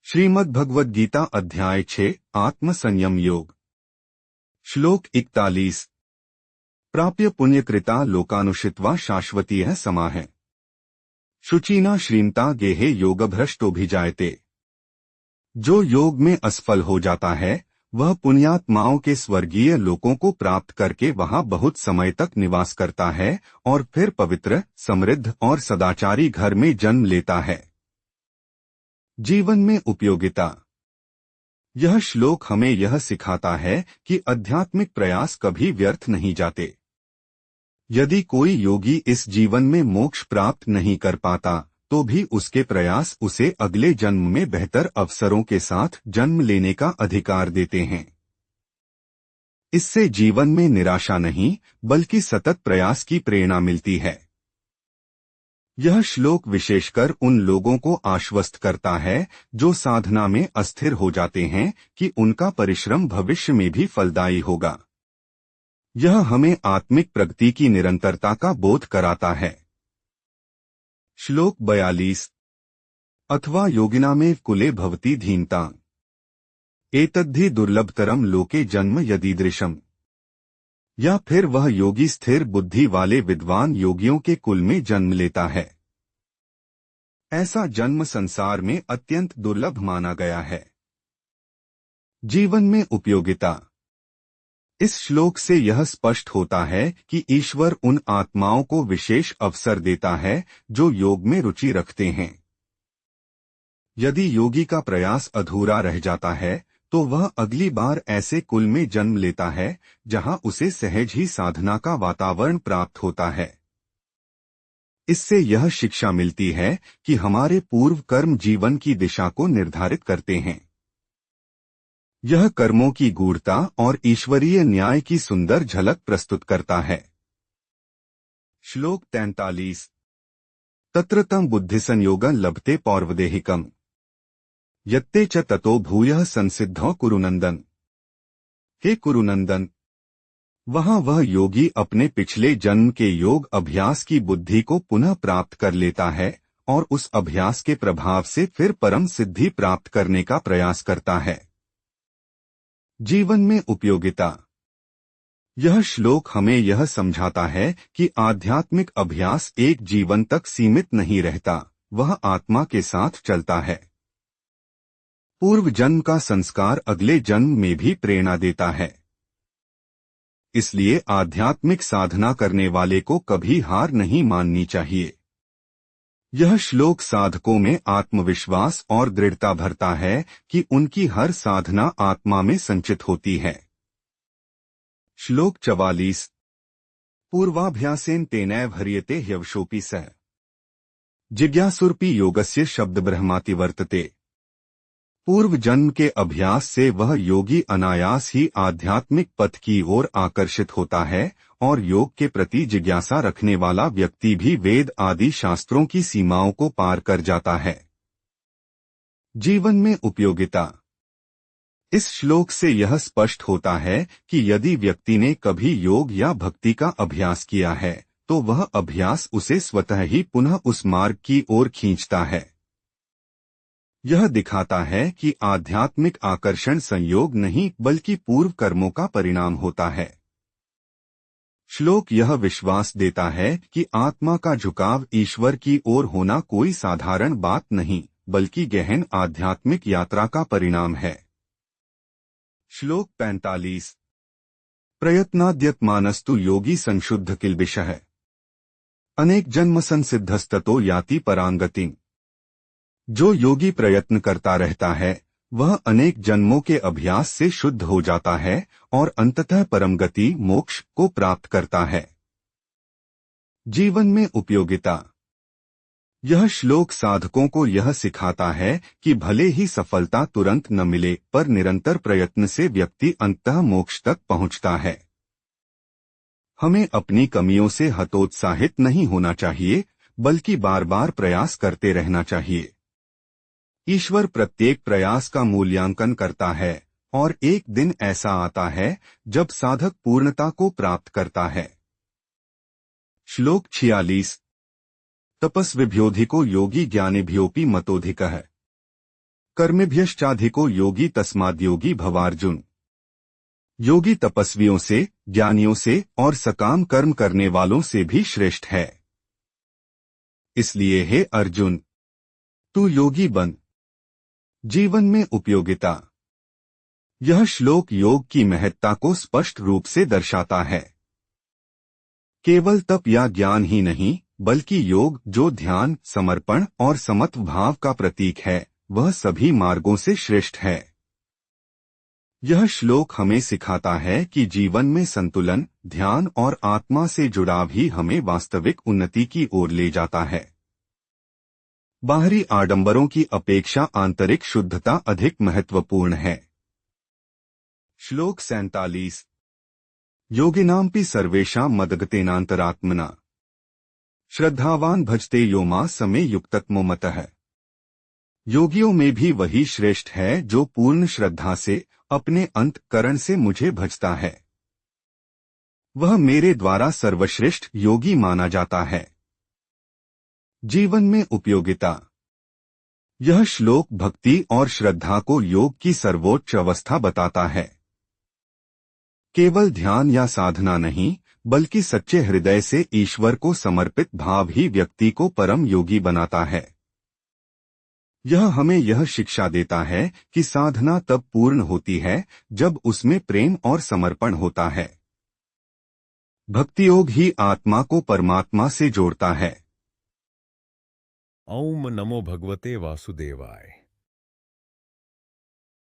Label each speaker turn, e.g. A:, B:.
A: श्रीमद् भगवद गीता अध्याय 6 आत्म संयम योग। श्लोक 41। प्राप्य पुण्यकृता लोकानुषित्वा शाश्वतीयः समाः। शुचिना श्रीमता गेहे योगभ्रष्टोभिजायते। जो योग में असफल हो जाता है वह पुण्यात्माओं के स्वर्गीय लोकों को प्राप्त करके वहां बहुत समय तक निवास करता है और फिर पवित्र, समृद्ध और सदाचारी घर में जन्म लेता है। जीवन में उपयोगिता। यह श्लोक हमें यह सिखाता है कि आध्यात्मिक प्रयास कभी व्यर्थ नहीं जाते। यदि कोई योगी इस जीवन में मोक्ष प्राप्त नहीं कर पाता तो भी उसके प्रयास उसे अगले जन्म में बेहतर अवसरों के साथ जन्म लेने का अधिकार देते हैं। इससे जीवन में निराशा नहीं बल्कि सतत प्रयास की प्रेरणा मिलती है। यह श्लोक विशेषकर उन लोगों को आश्वस्त करता है जो साधना में अस्थिर हो जाते हैं कि उनका परिश्रम भविष्य में भी फलदायी होगा। यह हमें आत्मिक प्रगति की निरंतरता का बोध कराता है। श्लोक 42। अथवा योगिना में कुले भवति धीनता एतद्धि दुर्लभतरम लोके जन्म यदीदृशम। या फिर वह योगी स्थिर बुद्धि वाले विद्वान योगियों के कुल में जन्म लेता है। ऐसा जन्म संसार में अत्यंत दुर्लभ माना गया है। जीवन में उपयोगिता। इस श्लोक से यह स्पष्ट होता है कि ईश्वर उन आत्माओं को विशेष अवसर देता है जो योग में रुचि रखते हैं। यदि योगी का प्रयास अधूरा रह जाता है तो वह अगली बार ऐसे कुल में जन्म लेता है जहां उसे सहज ही साधना का वातावरण प्राप्त होता है। इससे यह शिक्षा मिलती है कि हमारे पूर्व कर्म जीवन की दिशा को निर्धारित करते हैं। यह कर्मों की गूढ़ता और ईश्वरीय न्याय की सुंदर झलक प्रस्तुत करता है। श्लोक 43। तत्र तं बुद्धिसंयोगं लभते पौर्वदेहिकम् यत्ते च ततो भूयः संसिद्धौ कुरुनंदन। हे कुरुनंदन, वहां वह योगी अपने पिछले जन्म के योग अभ्यास की बुद्धि को पुनः प्राप्त कर लेता है और उस अभ्यास के प्रभाव से फिर परम सिद्धि प्राप्त करने का प्रयास करता है। जीवन में उपयोगिता। यह श्लोक हमें यह समझाता है कि आध्यात्मिक अभ्यास एक जीवन तक सीमित नहीं रहता, वह आत्मा के साथ चलता है। पूर्व जन्म का संस्कार अगले जन्म में भी प्रेरणा देता है। इसलिए आध्यात्मिक साधना करने वाले को कभी हार नहीं माननी चाहिए। यह श्लोक साधकों में आत्मविश्वास और दृढ़ता भरता है कि उनकी हर साधना आत्मा में संचित होती है। श्लोक 44। पूर्वाभ्यासेन तेनैव ह्रियते ह्यवशोऽपि सः जिज्ञासुरपि योगस्य शब्द ब्रह्माति वर्तते। पूर्व जन्म के अभ्यास से वह योगी अनायास ही आध्यात्मिक पथ की ओर आकर्षित होता है और योग के प्रति जिज्ञासा रखने वाला व्यक्ति भी वेद आदि शास्त्रों की सीमाओं को पार कर जाता है। जीवन में उपयोगिता। इस श्लोक से यह स्पष्ट होता है कि यदि व्यक्ति ने कभी योग या भक्ति का अभ्यास किया है तो वह अभ्यास उसे स्वतः ही पुनः उस मार्ग की ओर खींचता है। यह दिखाता है कि आध्यात्मिक आकर्षण संयोग नहीं बल्कि पूर्व कर्मों का परिणाम होता है। श्लोक यह विश्वास देता है कि आत्मा का झुकाव ईश्वर की ओर होना कोई साधारण बात नहीं बल्कि गहन आध्यात्मिक यात्रा का परिणाम है। श्लोक 45। प्रयत्नाद्यत्मानस्तु योगी संशुद्ध किल्बिषः अनेक जन्म संसिद्धस्ततो याति परांगतिम्। जो योगी प्रयत्न करता रहता है वह अनेक जन्मों के अभ्यास से शुद्ध हो जाता है और अंततः परम गति मोक्ष को प्राप्त करता है। जीवन में उपयोगिता। यह श्लोक साधकों को यह सिखाता है कि भले ही सफलता तुरंत न मिले पर निरंतर प्रयत्न से व्यक्ति अंततः मोक्ष तक पहुंचता है। हमें अपनी कमियों से हतोत्साहित नहीं होना चाहिए बल्कि बार बार प्रयास करते रहना चाहिए। ईश्वर प्रत्येक प्रयास का मूल्यांकन करता है और एक दिन ऐसा आता है जब साधक पूर्णता को प्राप्त करता है। श्लोक 46। तपस्विभ्योऽधिको योगी ज्ञानिभ्योऽपि मतोऽधिकः कर्मेभ्यश्चाधिको योगी तस्माद्योगी भवार्जुन। योगी तपस्वियों से, ज्ञानियों से और सकाम कर्म करने वालों से भी श्रेष्ठ है। इसलिए हे अर्जुन, तू योगी बन। जीवन में उपयोगिता। यह श्लोक योग की महत्ता को स्पष्ट रूप से दर्शाता है। केवल तप या ज्ञान ही नहीं, बल्कि योग जो ध्यान, समर्पण और समत्व भाव का प्रतीक है, वह सभी मार्गों से श्रेष्ठ है। यह श्लोक हमें सिखाता है कि जीवन में संतुलन, ध्यान और आत्मा से जुड़ाव ही हमें वास्तविक उन्नति की ओर ले जाता है। बाहरी आडंबरों की अपेक्षा आंतरिक शुद्धता अधिक महत्वपूर्ण है। श्लोक 47। योगिनांपि सर्वेषां मदगतेनांतरात्मना श्रद्धावान भजते यो मां समे युक्ततमो मतः। योगियों में भी वही श्रेष्ठ है जो पूर्ण श्रद्धा से, अपने अंतःकरण से मुझे भजता है। वह मेरे द्वारा सर्वश्रेष्ठ योगी माना जाता है। जीवन में उपयोगिता। यह श्लोक भक्ति और श्रद्धा को योग की सर्वोच्च अवस्था बताता है। केवल ध्यान या साधना नहीं, बल्कि सच्चे हृदय से ईश्वर को समर्पित भाव ही व्यक्ति को परम योगी बनाता है। यह हमें यह शिक्षा देता है कि साधना तब पूर्ण होती है जब उसमें प्रेम और समर्पण होता है। भक्ति योग ही आत्मा को परमात्मा से जोड़ता है।
B: ओम नमो भगवते वासुदेवाय।